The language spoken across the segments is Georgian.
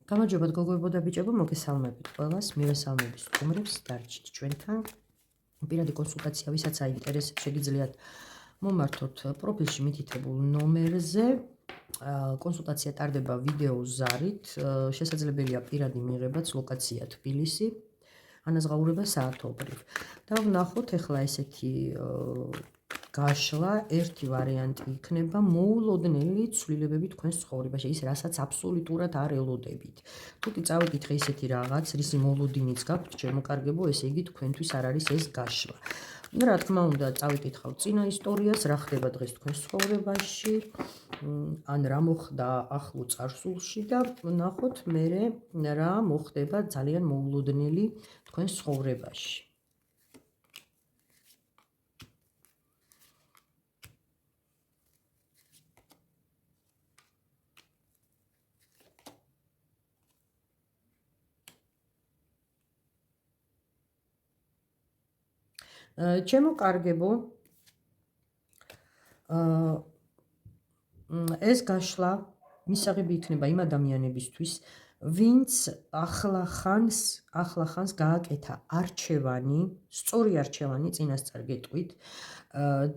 გამარჯობათ გოგოებო და ბიჭებო, მოგესალმებით ყველას, მივესალმებით სტუმრებს, დარჩით ჩვენთან. პირადი კონსულტაცია, ვისაც აინტერესებს, შეგიძლიათ მომართოთ პროფილში მითითებულ ნომერზე. კონსულტაცია ტარდება ვიდეო ზარით, შესაძლებელია პირადი მიღებაც, ლოკაცია თბილისი, ანაზღაურება საათობრივ. და ვნახოთ ახლა ესეთი გაშლა, ერთი ვარიანტი იქნება მოულოდნელი ცვლილებები თქვენს ცხოვრებაში, ის რასაც აბსოლუტურად არ ელოდებით. თუ კი წავიკითხე ისეთი რაღაც, რისი მოლოდინიც გაქვთ, შემოკარგებო, ესე იგი თქვენთვის არ არის ეს გაშლა. რა თქმა უნდა, წავიკითხავთ წინა ისტორიას, რა ხდება დღეს თქვენს ცხოვრებაში, ან რა მოხდა ახლო წარსულში და ვნახოთ მერე რა მოხდება ძალიან მოულოდნელი თქვენს ცხოვრებაში. ჩემო კარგებო, ეს გაშლა მისაღები იქნება იმ ადამიანებისთვის, ვინც ახლახანს გააკეთა არჩევანი, სწორი არჩევანი წინასწარ გეტყვით,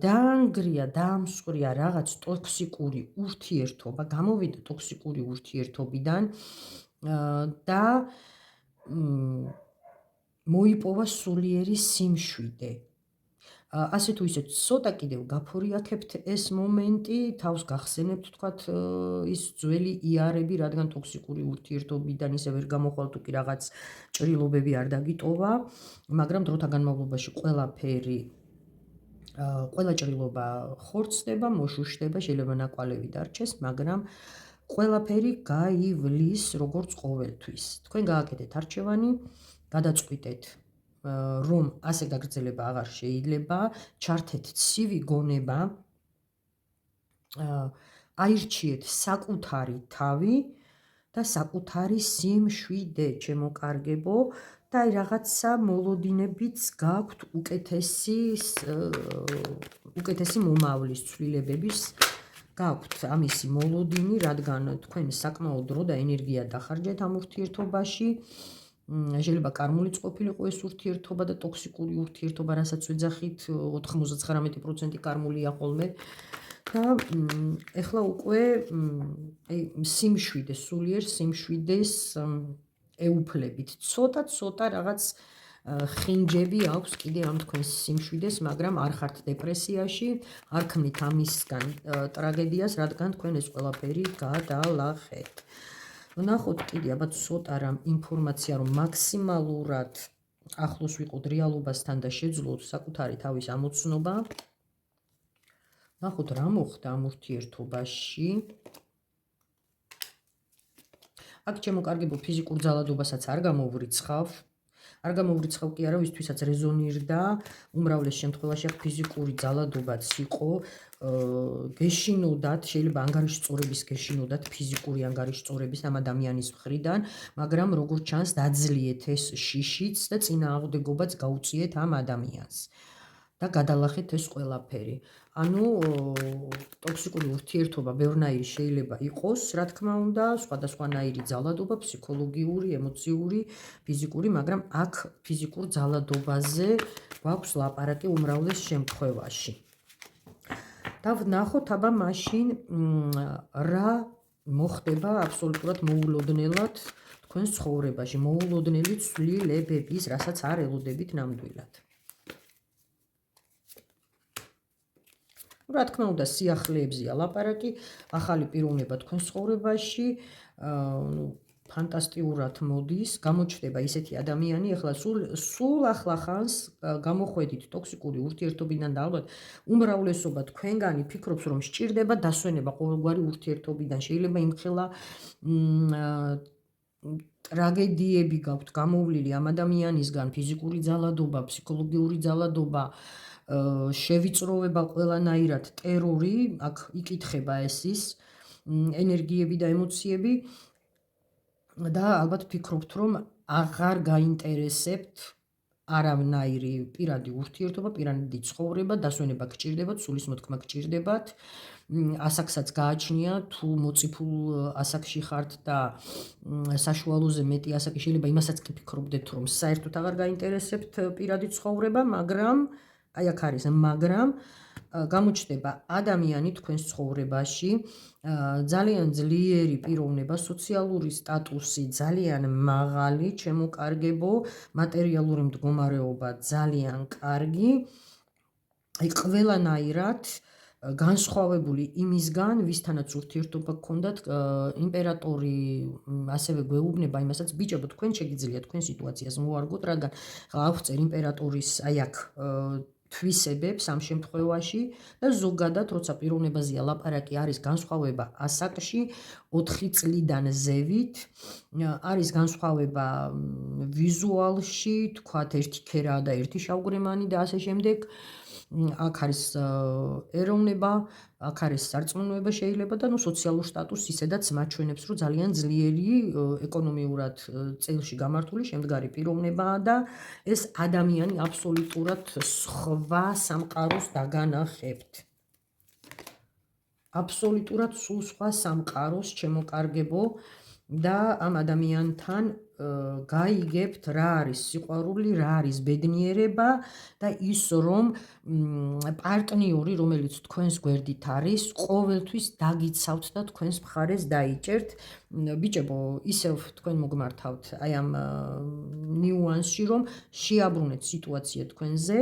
დაამსხვრია რაღაც ტოქსიკური ურთიერთობა, გამოვიდა ტოქსიკური ურთიერთობიდან და მოიპოვა სულიერი სიმშვიდე. ასე თუ ისე ცოტა კიდევ გაფორიაქებთ ეს მომენტი, თავს გახსენებთ თქვათ ის ძველი იარები, რადგან ტოქსიკური ურთიერთობიდან ისე ვერ გამოხვალთ თუ კი რაღაც ჭრილობები არ დაგიტოვა, მაგრამ დროთა განმავლობაში ყველა ჭრილობა ხორცდება, მოშუშდება, შეიძლება ნაკვალევი დარჩეს, მაგრამ ყველაფერი გაივლის როგორც ყოველთვის. თქვენ გააკეთეთ არჩევანი, გადაწყვიტეთ რომ ასე გაგრძელება აღარ შეიძლება, ჩართეთ ცივი გონება, აირჩიეთ საკუთარი თავი და საკუთარი სიმშვიდე, ჩემო კარგებო, და აი რაღაცა მოლოდინებიც გაქვთ უკეთესი მომავლის ცვლილებების გაქვთ ამისი მოლოდინი, რადგან თქვენ საკმაოდ დრო და ენერგია დახარჯეთ ამ ურთიერთობაში. შეიძლება კარმულიც ყოფილიყო ეს ურთიერთობა და ტოქსიკური ურთიერთობა, რასაც ვეძახით, 99% კარმულია ხოლმე. და ეხლა უკვე სიმშვიდე, სულიერ სიმშვიდეს ეუფლებით. ცოტა რაღაც ხინჯები აქვს კიდე ამ თქვენს სიმშვიდეს, მაგრამ არ ხართ დეპრესიაში, არ ქმნით ამისგან ტრაგედიას, რადგან თქვენ ეს ყველაფერი გადალახეთ. ვნახოთ კიდე ალბათ ცოტა რამ ინფორმაცია, რომ მაქსიმალურად ახლოს ვიყოთ რეალობასთან და შეძლოთ საკუთარი თავის ამოცნობა. ვნახოთ რა მოხდა ამ ურთიერთობაში. აქ ჩემო კარგებო, ფიზიკურ ძალადობასაც არ გამოვრიცხავ. არ გამოვრიცხავ კი არა, ვისთვისაც რეზონირდა, უმრავლეს შემთხვევაში აქ ფიზიკური ძალადობაც იყო, გეშინოდათ, შეიძლება ანგარიშწორების გეშინოდათ, ფიზიკური ანგარიშწორების ამ ადამიანის მხრიდან, მაგრამ როგორც ჩანს დაძლიეთ ეს შიშიც და წინააღმდეგობაც გაუწიეთ ამ ადამიანს და გადალახეთ ეს ყველაფერი. ანუ ტოქსიკური ურთიერთობა ბევრნაირი შეიძლება იყოს, რა თქმა უნდა, სხვადასხვანაირი ძალადობა, ფსიქოლოგიური, ემოციური, ფიზიკური, მაგრამ აქ ფიზიკურ ძალადობაზე გვაქვს ლაპარაკი უმრავლეს შემთხვევაში. და ვნახოთ აბა მაშინ რა მოხდება აბსოლუტურად მოულოდნელად თქვენს ცხოვრებაში, მოულოდნელი ცვლილებების, რასაც არ ელოდებით ნამდვილად. რა თქმა უნდა, სიახლეებზია ლაპარაკი, ახალი პიროვნება თქვენს ცხოვრებაში, ფანტასტიურად მოდის, გამოჩნდება ისეთი ადამიანი, ახლა სულ ახლახანს გამოხვედით ტოქსიკური ურთიერთობიდან და ალბათ უმრავლესობა თქვენგანი ფიქრობს, რომ სჭირდება დასვენება ყოველგვარი ურთიერთობიდან, შეიძლება იმხელა ტრაგედიები გაქვთ გამოვლილი ამ ადამიანისგან, ფიზიკური ძალადობა, ფსიქოლოგიური ძალადობა, შევიწროვება ყველანაირად, ტერორი, აქ იკითხება ეს ის ენერგიები და ემოციები და ალბათ ფიქრობთ, რომ აღარ გაინტერესებთ არავნაირი პირადი ურთიერთობა, პირადი ცხოვრება, დასვენება გჭირდებათ, სულისმოთქმა გჭირდებათ ასაკსაც გააჩნია, თუ მოწიფულ ასაკში ხართ და საშუალოზე მეტი ასაკი შეიძლება იმასაც კი ფიქრობდეთ, რომ საერთოდ აღარ გაინტერესებთ პირადი ცხოვრება, მაგრამ აი აქ არის მაგრამ გამოჩნდება ადამიანი თქვენს ცხოვრებაში ძალიან ძლიერი პიროვნება, სოციალური სტატუსი ძალიან მაღალი, ჩემოკარგებო, მატერიალური მდგომარეობა ძალიან კარგი, აი ყველანაირად განსხვავებული იმისგან, ვისთანაც ურთიერთობა გქონდათ იმპერატორი ასევე გვეუბნება იმასაც, ბიჭებო, თქვენ შეგიძლიათ თქვენ სიტუაციას მოარგოთ, რადგან ავწერ იმპერატორის აი აქ თვისებებს ამ შემთხვევაში და ზოგადად, როცა პიროვნებაზეა ლაპარაკი, არის განსხვავება ასაკში 4 წლიდან ზევით, არის განსხვავება ვიზუალში, თქვათ ერთი ქერაა და ერთი შავგვრემანი და ასე შემდეგ. აქ არის ეროვნება, აქ არის სარწმუნოება შეიძლება და სოციალურ სტატუსს ისედაც მაჩვენებს, რომ ძალიან ძლიერი ეკონომიურად წელში გამართული შემდგარი პიროვნებაა და ეს ადამიანი აბსოლუტურად სხვა სამყაროს დაგანახებთ. აბსოლუტურად სულ სხვა სამყაროს ჩემოკარგებო და ამ ადამიანთან გაიგებთ რა არის სიყვარული, რა არის ბედნიერება და ის რომ პარტნიორი, რომელიც თქვენს გვერდით არის, ყოველთვის დაგიცავთ და თქვენს მხარეს დაიჭერთ. ბიჭებო, ისევ თქვენ მოგმართავთ აი ამ ნიუანსში, რომ შეაბრუნეთ სიტუაცია თქვენზე,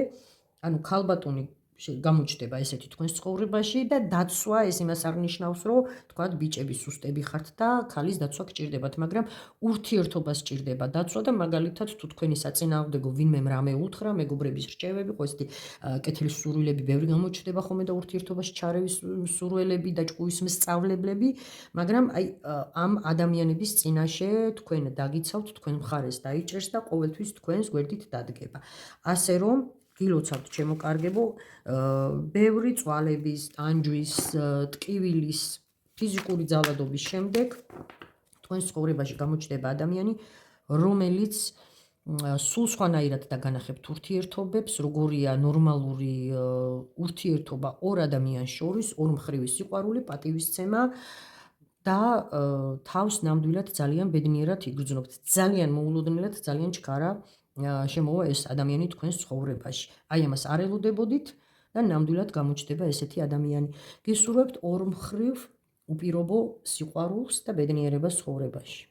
ანუ ქალბატონი გამოჩნდება ესეთი თქვენს ცხოვრებაში და დაცვა ეს იმას არ ნიშნავს, რომ თქვათ ბიჭები სუსტები ხართ და ქალის დაცვა გჭირდებათ, მაგრამ ურთიერთობა სჭირდება დაცვა და მაგალითად თუ თქვენი საწინააღმდეგო ვინმე რამე უთხრა, მეგობრების რჩევები, ხო ესეთი კეთილი სურვილები ბევრი გამოჩნდება ხოლმე და ურთიერთობაში ჩარევის სურვილები და ჭკუის მსწავლებლები, მაგრამ აი ამ ადამიანების წინაშე თქვენ დაგიცავთ, თქვენ მხარეს დაიჭერს და ყოველთვის თქვენს გვერდით დადგება. ასე რომ გილოცავთ ჩემოკარგებო, ბევრი წვალების, ტანჯვის, ტკივილის, ფიზიკური ძალადობის შემდეგ თქვენს ცხოვრებაში გამოჩნდება ადამიანი, რომელიც სულ სხვანაირად დაგანახებთ ურთიერთობებს, როგორია ნორმალური ურთიერთობა ორ ადამიანს შორის, ორმხრივი სიყვარული, პატივისცემა და თავს ნამდვილად ძალიან ბედნიერად იგრძნობთ. ძალიან მოულოდნელად, ძალიან ჩქარა შემოვა ეს ადამიანი თქვენს ცხოვრებაში. აი ამას არ ელოდებოდით და ნამდვილად გამოჩნდება ესეთი ადამიანი. გისურვებთ ორმხრივ უპირობო სიყვარულს და ბედნიერებას ცხოვრებაში.